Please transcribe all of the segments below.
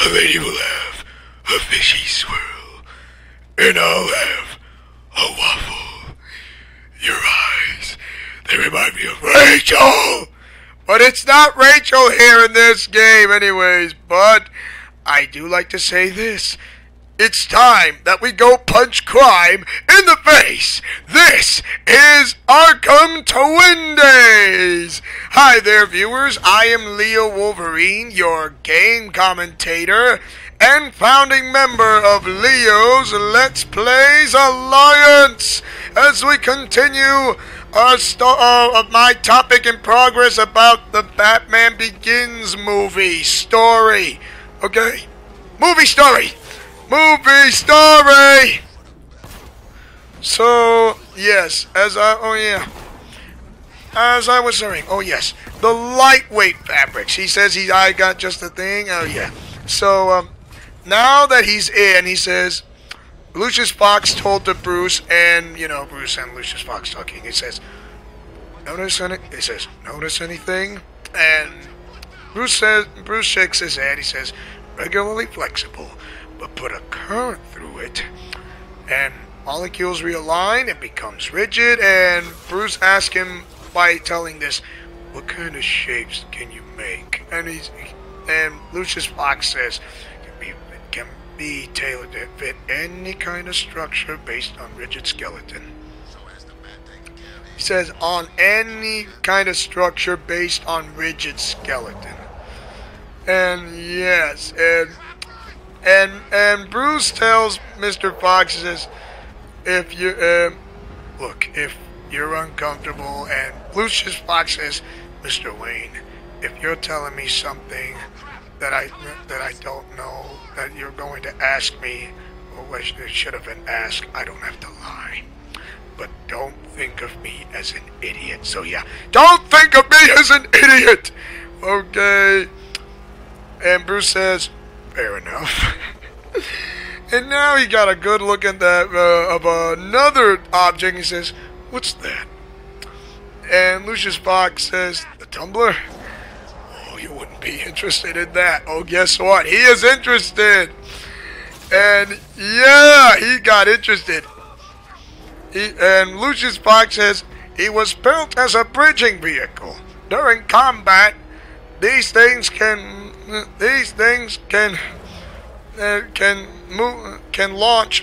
a lady will have a fishy swirl, and I'll have a waffle. Your eyes, they remind me of Rachel! But it's not Rachel here in this game anyways, but I do like to say this. It's time that we go punch crime in the face. This is Arkham Twin Days. Hi there, viewers. I am Leo Wolverine, your game commentator and founding member of Leo's Let's Plays Alliance. As we continue my topic in progress about the Batman Begins movie story. Okay? Movie story! Movie story! So, yes, as I was saying, oh yes, the lightweight fabrics. He says I got just the thing, oh yeah. So, now that he's in, he says, Lucius Fox told to Bruce, and, you know, Bruce and Lucius Fox talking, he says, notice anything? And Bruce shakes his head, he says, regularly flexible, but put a current through it, and molecules realign, it becomes rigid, and Bruce asks him by telling this, what kind of shapes can you make? And Lucius Fox says, can be tailored to fit any kind of structure based on rigid skeleton. He says, on any kind of structure based on rigid skeleton. And yes, and Bruce tells Mr. Fox, says, if you look, if you're uncomfortable, and Lucius Fox says, Mr. Wayne, if you're telling me something that I don't know, that you're going to ask me, or what should have been asked, I don't have to lie. But don't think of me as an idiot. So yeah, don't think of me as an idiot! Okay. And Bruce says, fair enough. And now he got a good look at that, of another object. He says, what's that? And Lucius Fox says, the tumbler? Oh, you wouldn't be interested in that. Oh, guess what? He is interested. And yeah, he got interested. And Lucius Fox says, he was built as a bridging vehicle. During combat, these things can launch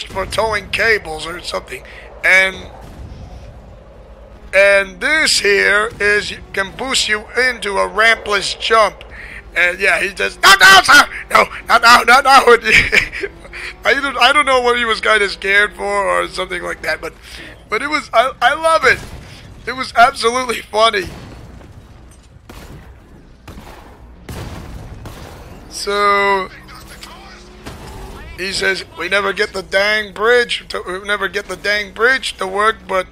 for towing cables or something, and this here can boost you into a rampless jump. And yeah, he just no, sir, no. I don't know what he was kind of scared for or something like that, but it was I love it. It was absolutely funny. So he says we never get the dang bridge to work, but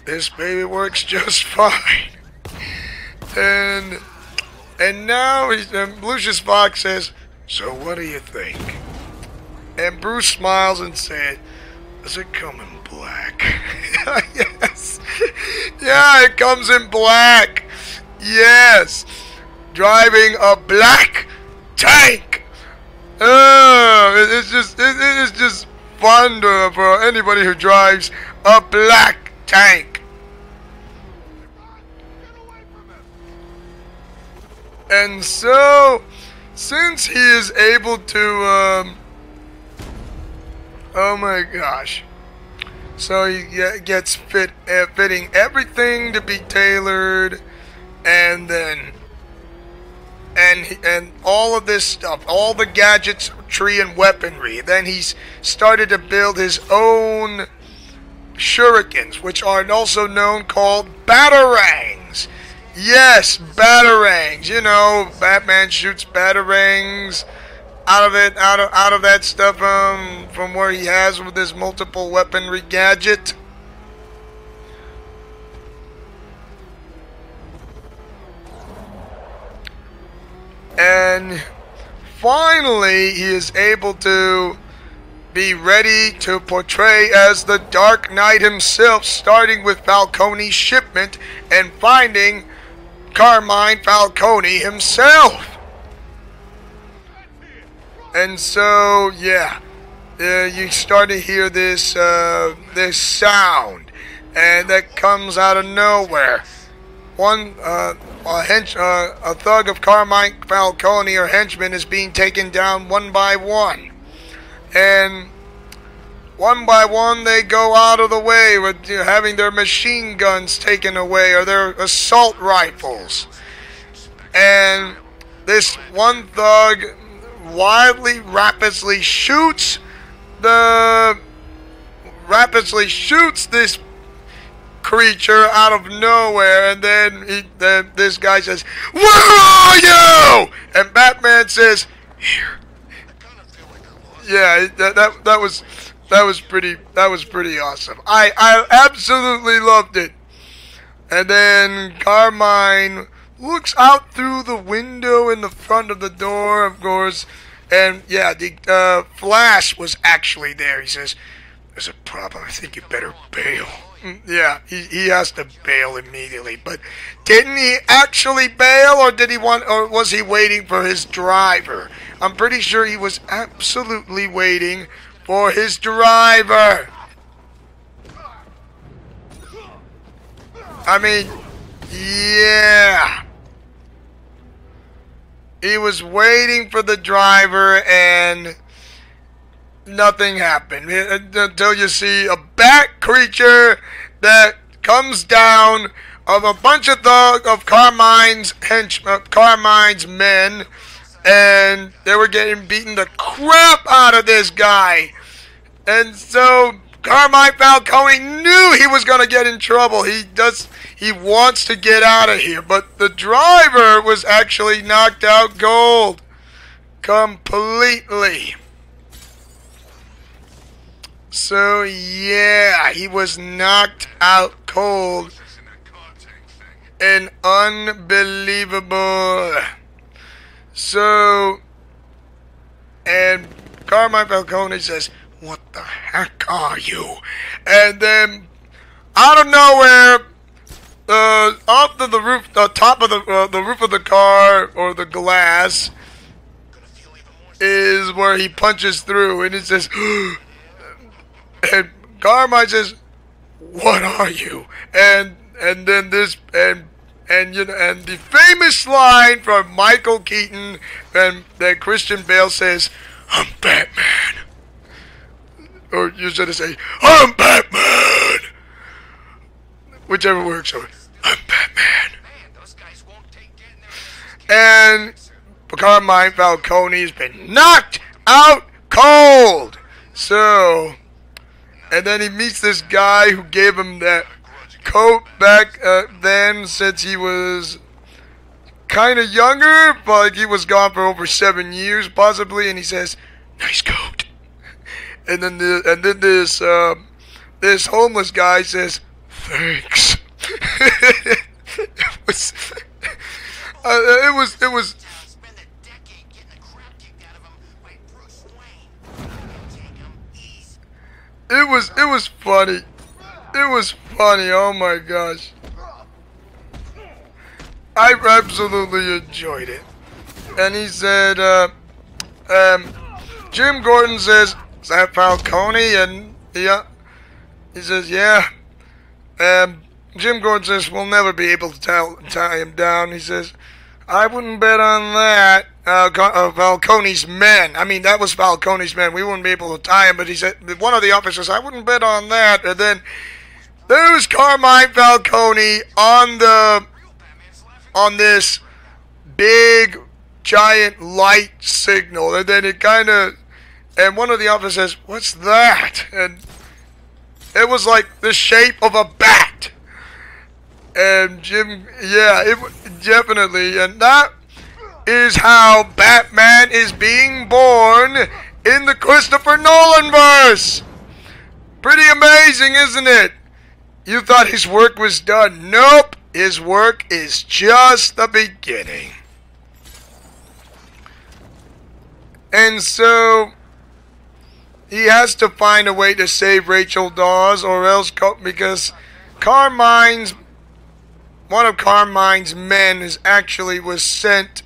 this baby works just fine. And now Lucius Fox says, so what do you think? And Bruce smiles and said, does it come in black? Yes. Yeah, it comes in black. Yes. Driving a black tank. It is just fun for anybody who drives a black tank. And so, since he is able to, oh my gosh, so he gets fitting everything to be tailored, and then and all of this stuff, all the gadgets, tree, and weaponry. Then he's started to build his own shurikens, which are also called batarangs. Yes, batarangs. You know, Batman shoots batarangs out of that stuff from where he has with his multiple weaponry gadget. And finally, he is able to be ready to portray as the Dark Knight himself, starting with Falcone's shipment and finding Carmine Falcone himself. And so, yeah, you start to hear this this sound, and that comes out of nowhere. A thug of Carmine Falcone, or henchman, is being taken down one by one, and one by one they go out of the way with having their machine guns taken away or their assault rifles. And this one thug rapidly shoots this creature out of nowhere, and then this guy says, "Where are you?" And Batman says, "Here." Yeah, that was pretty awesome. I absolutely loved it. And then Carmine looks out through the window in the front of the door, of course, and yeah, the Flash was actually there. He says, "There's a problem. I think you better bail." Yeah, he has to bail immediately. But didn't he actually bail, or was he waiting for his driver? I'm pretty sure he was absolutely waiting for his driver. I mean, yeah. He was waiting for the driver, and nothing happened until you see a bat creature that comes down of a bunch of Carmine's men, and they were getting beaten the crap out of this guy. And so Carmine Falcone knew he was going to get in trouble. He wants to get out of here, but the driver was actually knocked out cold completely. So yeah, he was knocked out cold and unbelievable. So, and Carmine Falcone says, "What the heck are you?" And then out of nowhere, off of the roof, the top of the roof of the car, or the glass, is where he punches through, and it says, and Carmine says, "What are you?" And then this and the famous line from Michael Keaton and that Christian Bale says, "I'm Batman." Or you should say, "I'm Batman." Whichever works. Or, "I'm Batman." And Carmine Falcone has been knocked out cold. So, and then he meets this guy who gave him that coat back then, since he was kind of younger, but like he was gone for over 7 years possibly, and he says, "Nice coat." And then this homeless guy says, "Thanks." It was funny. It was funny, oh my gosh. I absolutely enjoyed it. And he said, Jim Gordon says, "Is that Falcone?" And he says, "Yeah." Jim Gordon says, "We'll never be able to tie him down." He says, "I wouldn't bet on that." Falcone's men. I mean, that was Falcone's men. We wouldn't be able to tie him, but he said, one of the officers, "I wouldn't bet on that." And then there's Carmine Falcone on this big giant light signal, and then and one of the officers says, "What's that?" And it was like the shape of a bat. And Jim, yeah, definitely, and that is how Batman is being born in the Christopher Nolan verse. Pretty amazing, isn't it? You thought his work was done. Nope, his work is just the beginning. And so he has to find a way to save Rachel Dawes, or else, because one of Carmine's men was sent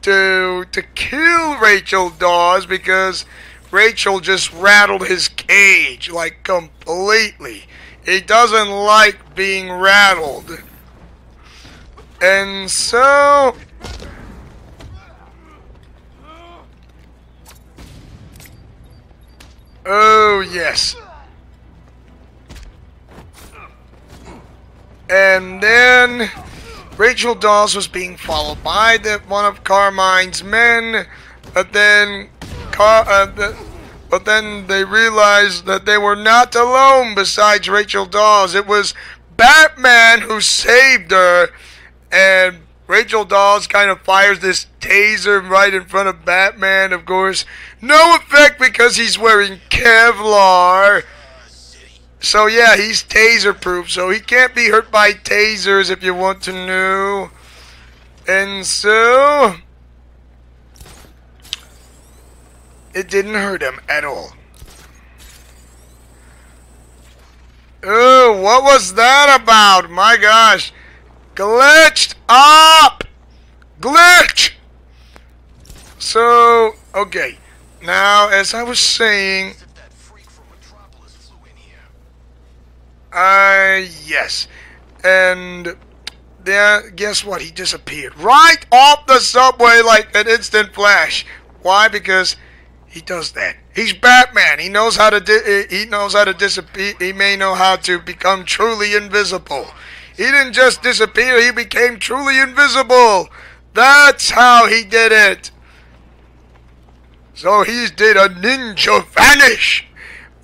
to kill Rachel Dawes because Rachel just rattled his cage, like, completely. He doesn't like being rattled. And so... oh, yes. And then Rachel Dawes was being followed by one of Carmine's men, but then they realized that they were not alone besides Rachel Dawes. It was Batman who saved her, and Rachel Dawes kind of fires this taser right in front of Batman, of course. No effect because he's wearing Kevlar. So yeah, he's taser proof, so he can't be hurt by tasers if you want to know. And so it didn't hurt him at all. Oh, what was that about? My gosh. Glitched up! Glitch! So, okay. Now, as I was saying... yes. And then, guess what? He disappeared. Right off the subway like an instant flash. Why? Because he does that. He's Batman. He knows how to disappear. He may know how to become truly invisible. He didn't just disappear. He became truly invisible. That's how he did it. So he did a ninja vanish.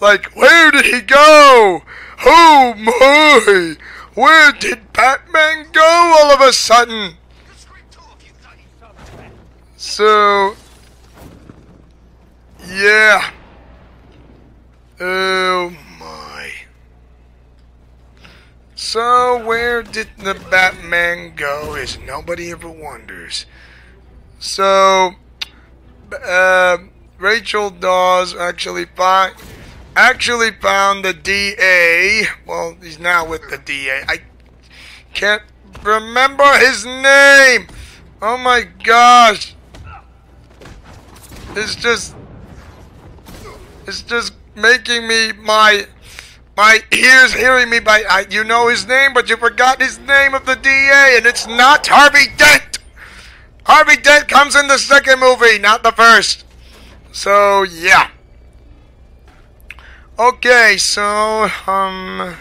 Like, where did he go? Oh my! Where did Batman go all of a sudden? So, yeah. Oh my. So, where did the Batman go is nobody ever wonders. So, Rachel Dawes actually found the DA. Well, he's now with the DA. I can't remember his name. Oh my gosh. It's just making me my ears hearing me by you know his name, but you forgot his name of the DA, and it's not Harvey Dent. Harvey Dent comes in the second movie, not the first. So yeah. Okay, so, and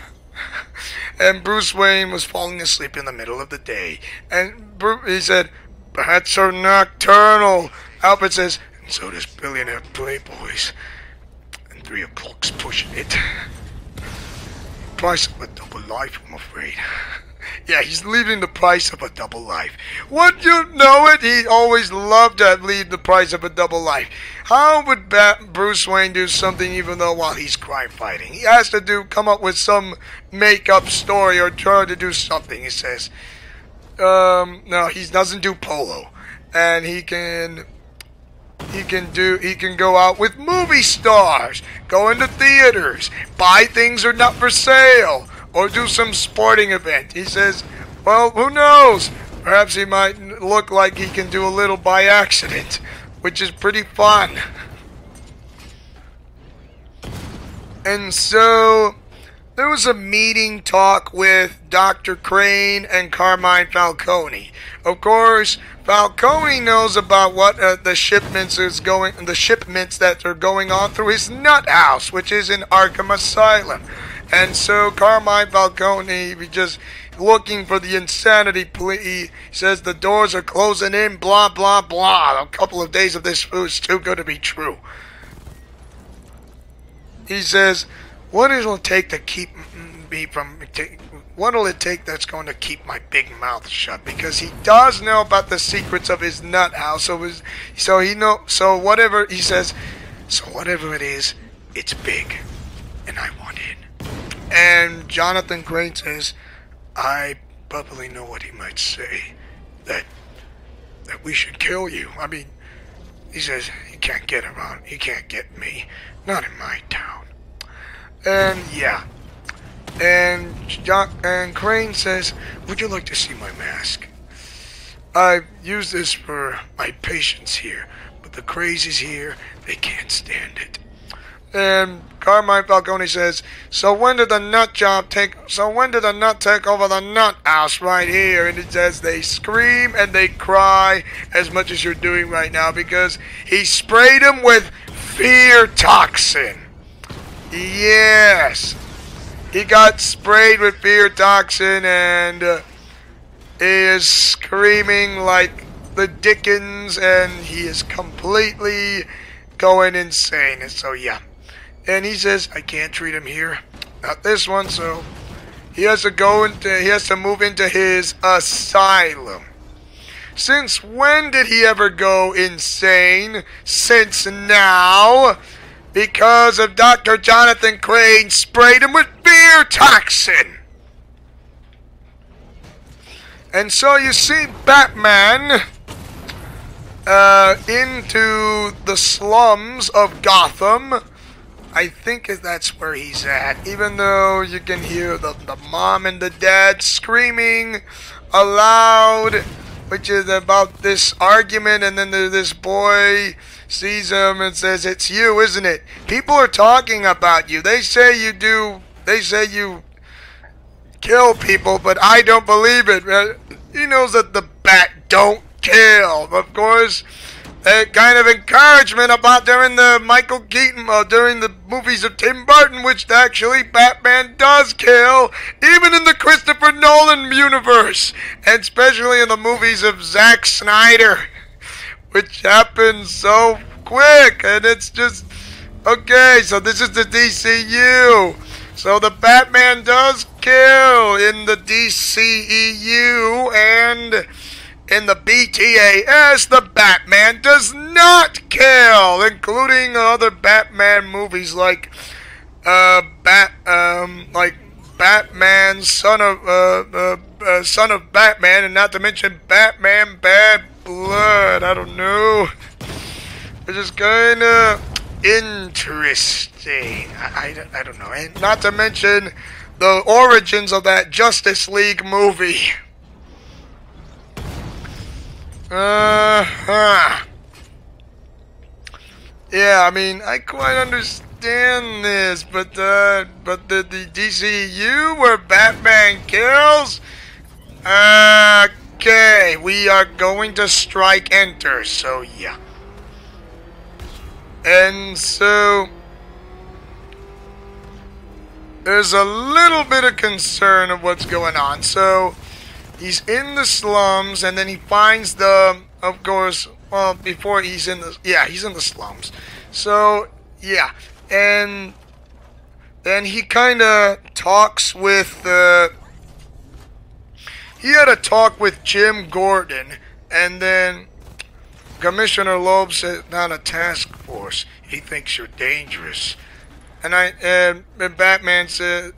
Bruce Wayne was falling asleep in the middle of the day. And he said, bats are nocturnal. Alfred says, and so does billionaire playboys. And 3 o'clock's pushing it. Price of a double life, I'm afraid. Yeah, he's leaving the price of a double life. Would you know it? He always loved to leave the price of a double life. How would Bruce Wayne do something even though while he's crime fighting? He has to come up with some make-up story or try to do something, he says. No, he doesn't do polo. And he can go out with movie stars, go into theaters, buy things that are not for sale, or do some sporting event. He says, well, who knows? Perhaps he might look like he can do a little by accident, which is pretty fun. And so, there was a meeting talk with Dr. Crane and Carmine Falcone. Of course, Falcone knows about what the shipments that are going on through his nut house, which is in Arkham Asylum. And so Carmine Falcone, just looking for the insanity plea, he says the doors are closing in, blah, blah, blah. A couple of days of this food's too good to be true. He says, what will it take to keep me from... What will it take that's going to keep my big mouth shut? Because he does know about the secrets of his nut house. So whatever, he says, so whatever it is, it's big. And I want in. And Jonathan Crane says, I probably know what he might say. That we should kill you. I mean, he says, you can't get around. You can't get me. Not in my town. And yeah. And Crane says, would you like to see my mask? I've used this for my patients here, but the crazies here, they can't stand it. And Carmine Falcone says, so when did the nut take over the nut house right here? And it says they scream and they cry as much as you're doing right now because he sprayed him with fear toxin. Yes. He got sprayed with fear toxin and he is screaming like the Dickens and he is completely going insane. And so yeah. And he says, I can't treat him here. Not this one, so he has to move into his asylum. Since when did he ever go insane? Since now. Because of Dr. Jonathan Crane sprayed him with fear toxin. And so you see Batman into the slums of Gotham. I think that's where he's at, even though you can hear the mom and the dad screaming aloud, which is about this argument, and then this boy sees him and says, it's you, isn't it? People are talking about you. They say you kill people, but I don't believe it. He knows that the Bat don't kill, of course. That kind of encouragement about during the Michael Keaton, during the movies of Tim Burton, which actually Batman does kill, even in the Christopher Nolan universe, and especially in the movies of Zack Snyder, which happens so quick, and it's just, okay, so this is the DCU, so the Batman does kill in the DCEU, and in the BTAS, the Batman does not kill, including other Batman movies like Batman, Son of Batman, and not to mention Batman Bad Blood. I don't know. It's just kind of interesting. I don't know. And not to mention the origins of that Justice League movie. Yeah, I mean, I quite understand this, but the DCU where Batman kills? Okay, we are going to strike enter, so yeah. And so there's a little bit of concern of what's going on. So he's in the slums, and then he finds of course, well, before he's in the slums. So, yeah, and then he kind of talks with, he had a talk with Jim Gordon, and then Commissioner Loeb sent down a task force. He thinks you're dangerous. And Batman says,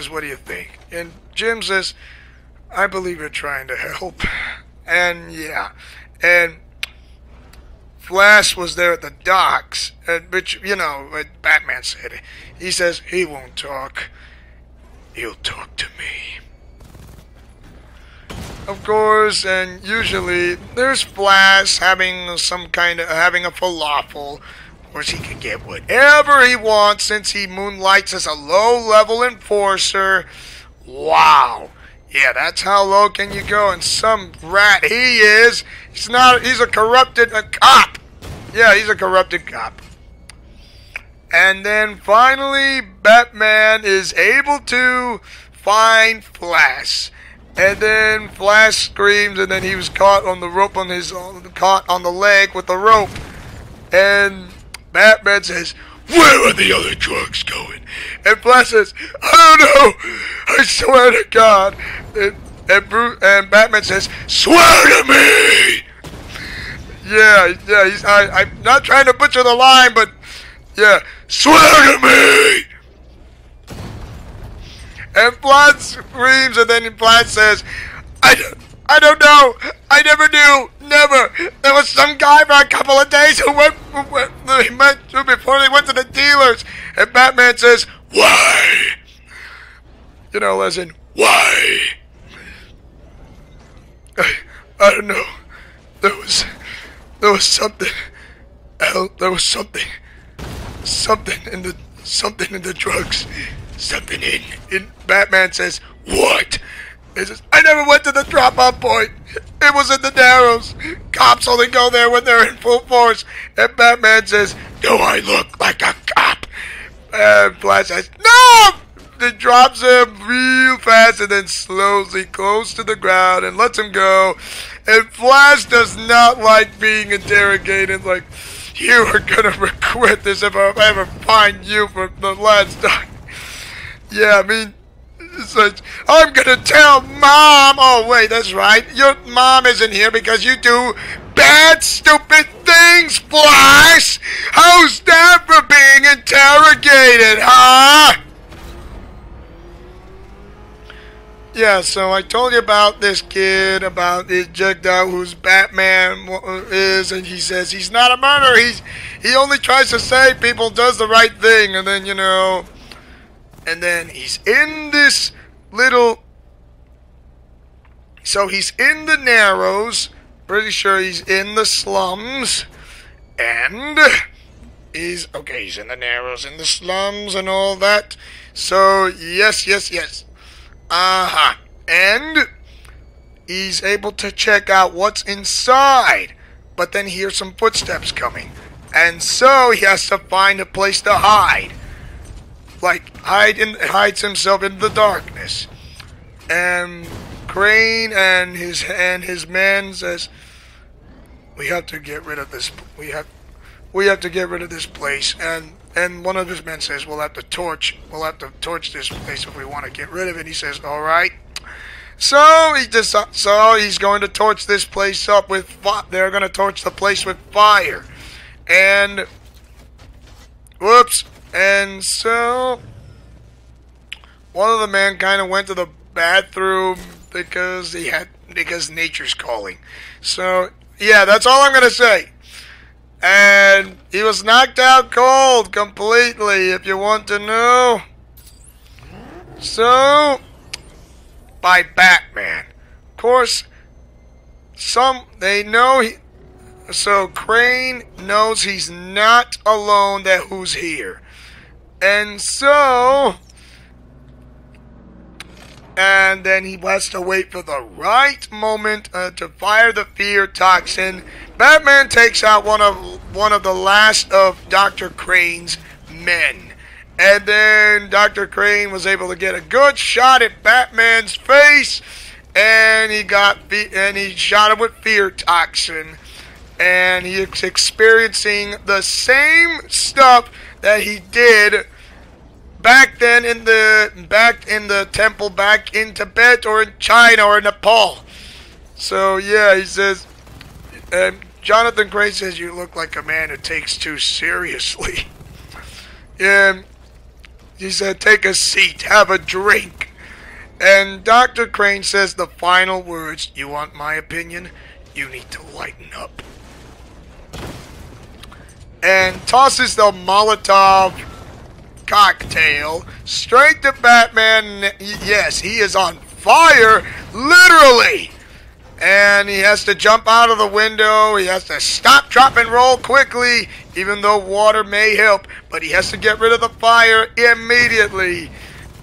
what do you think? And Jim says, I believe you're trying to help. And yeah, and Flash was there at the docks, which, you know, what Batman said. He says he won't talk. He'll talk to me. Of course, and usually there's Flash having a falafel. Of course, he can get whatever he wants since he moonlights as a low-level enforcer. Wow. Yeah, that's how low can you go, and some rat he is. He's a corrupted cop. Yeah, he's a corrupted cop. And then finally, Batman is able to find Flash. And then Flash screams, and then he was caught on the rope caught on the leg with the rope. And Batman says, where are the other drugs going? And Flash says, I don't know. I swear to God. And Batman says, swear to me. Yeah. I'm not trying to butcher the line, but yeah, swear to me. And Flash screams, and then Flash says, I don't know. I never knew. Never. There was some guy for a couple of days who went before they went to the dealers. And Batman says, why? You know, as in, why? I don't know. There was something. There was something in the drugs. Something in. Batman says, "What?" He says, "I never went to the drop-off point. It was in the Narrows. Cops only go there when they're in full force." And Batman says, "Do I look like a cop?" And Flash says, "No!" He drops him real fast and then slowly close to the ground and lets him go. And Flash does not like being interrogated. Like, "You are gonna regret this if I ever find you for the last time." Yeah, I mean, it's like, "I'm gonna tell Mom." Oh wait, that's right. Your mom isn't here because you do bad, stupid things, Flash. How's that for being interrogated, huh? Yeah, so I told you about this kid, about this jugged out who's Batman is, and he says he's not a murderer. He only tries to save people, does the right thing, and then, you know, and then he's in this little. So he's in the Narrows. Pretty sure he's in the slums, and he's in the Narrows, in the slums, and all that. So yes. And he's able to check out what's inside, but then hears some footsteps coming. And so he has to find a place to hide. Like, hides himself in the darkness. And Crane and his men says, "We have to get rid of this. We have to get rid of this place." And one of his men says, we'll have to torch this place if we want to get rid of it. He says, "All right." So he's going to torch this place up with they're going to torch the place with fire. And whoops. And so one of the men kind of went to the bathroom because nature's calling. So yeah, that's all I'm going to say. And he was knocked out cold completely, if you want to know. So, by Batman. Of course, so Crane knows he's not alone, that who's here. And so, and then he has to wait for the right moment to fire the fear toxin. Batman takes out one of the last of Dr. Crane's men. And then Dr. Crane was able to get a good shot at Batman's face, and he shot him with fear toxin. And he's experiencing the same stuff that he did back then in the temple, back in Tibet or in China or Nepal. So yeah, he says, Jonathan Crane says, "You look like a man who takes too seriously." And he said, "Take a seat, have a drink." And Dr. Crane says the final words, "You want my opinion? You need to lighten up." And tosses the Molotov cocktail straight to Batman. Yes, he is on fire, literally. And he has to jump out of the window. He has to stop, drop, and roll quickly, even though water may help. But he has to get rid of the fire immediately.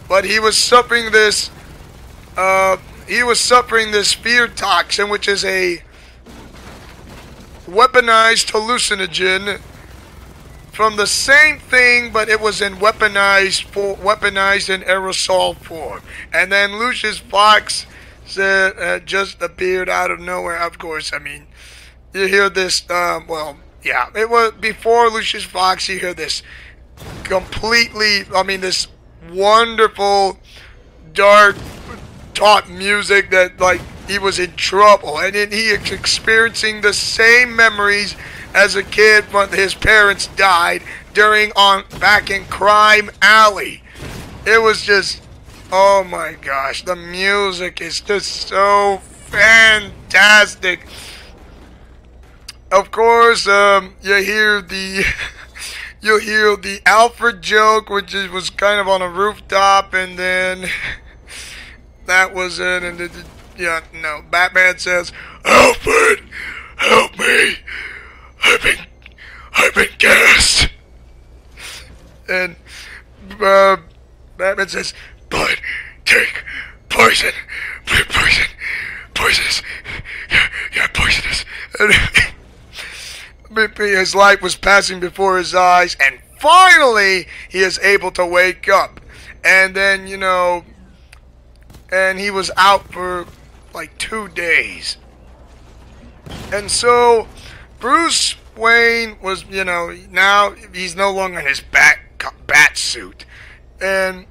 But he was suffering this. Fear toxin, which is a weaponized hallucinogen from the same thing, but it was in weaponized in aerosol form. And then Lucius Fox just appeared out of nowhere. Of course, I mean, you hear this, it was before Lucius Fox. You hear this this wonderful dark taut music that, like, he was in trouble, and then he is experiencing the same memories as a kid when his parents died back in Crime Alley. It was just, oh my gosh, the music is just so fantastic. Of course, you hear the Alfred joke, which was kind of on a rooftop, and then that was it. And yeah, no, Batman says, Alfred, help me. I've been gassed. And Batman says, but take poison. Poisonous. Yeah, poisonous. And his life was passing before his eyes, and finally he is able to wake up. And then, you know, and he was out for like 2 days. And so Bruce Wayne was, you know, now he's no longer in his bat suit. And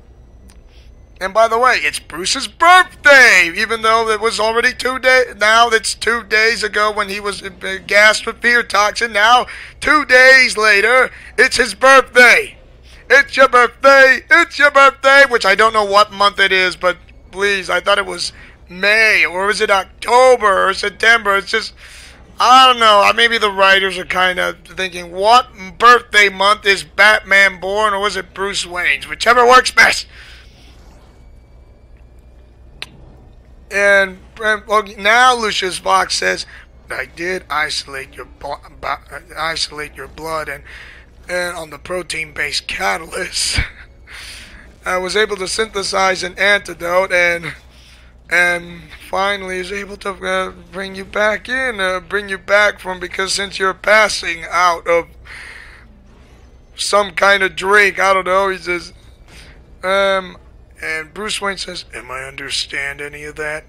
by the way, it's Bruce's birthday, even though it was already 2 days. Now it's 2 days ago when he was gassed with fear toxin. Now, 2 days later, it's his birthday. It's your birthday. It's your birthday, which I don't know what month it is, but please, I thought it was May, or is it October or September? It's just, I don't know. Maybe the writers are kind of thinking, what birthday month is Batman born, or was it Bruce Wayne's? Whichever works best. And now Lucius Fox says, I did isolate your blood, and on the protein-based catalyst, I was able to synthesize an antidote, and finally is able to bring you back from, because since you're passing out of some kind of drink, I don't know, he says, and Bruce Wayne says, am I understand any of that?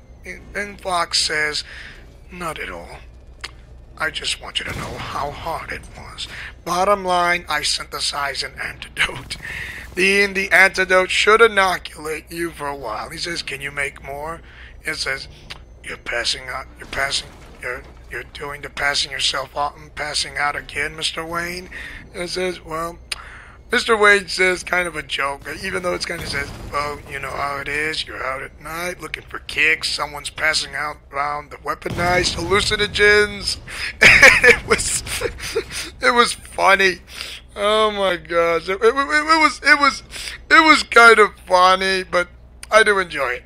And Fox says, not at all. I just want you to know how hard it was. Bottom line, I synthesized an antidote. The antidote should inoculate you for a while. He says, can you make more? It says, you're passing out, you're doing the passing yourself out and passing out again, Mr. Wayne? It says, well, Mr. Wayne says, kind of a joke, even though it's kind of says, well, you know how it is, you're out at night looking for kicks, someone's passing out around the weaponized hallucinogens. It was funny. Oh my gosh, it was kind of funny, but I do enjoy it.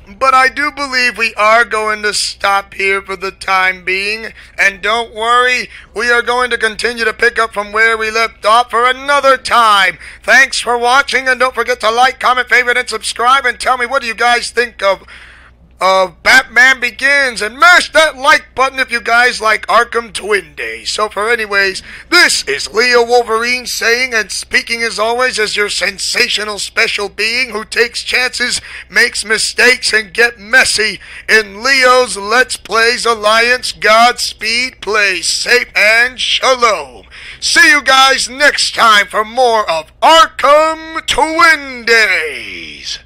But I do believe we are going to stop here for the time being. And don't worry, we are going to continue to pick up from where we left off for another time. Thanks for watching, and don't forget to like, comment, favorite, and subscribe. And tell me, what do you guys think of Batman Begins? And mash that like button if you guys like Arkham Twin Days. So for anyways, this is Leo Wolverine saying and speaking as always as your sensational special being who takes chances, makes mistakes, and get messy in Leo's Let's Plays Alliance. Godspeed, play safe, and shalom. See you guys next time for more of Arkham Twin Days.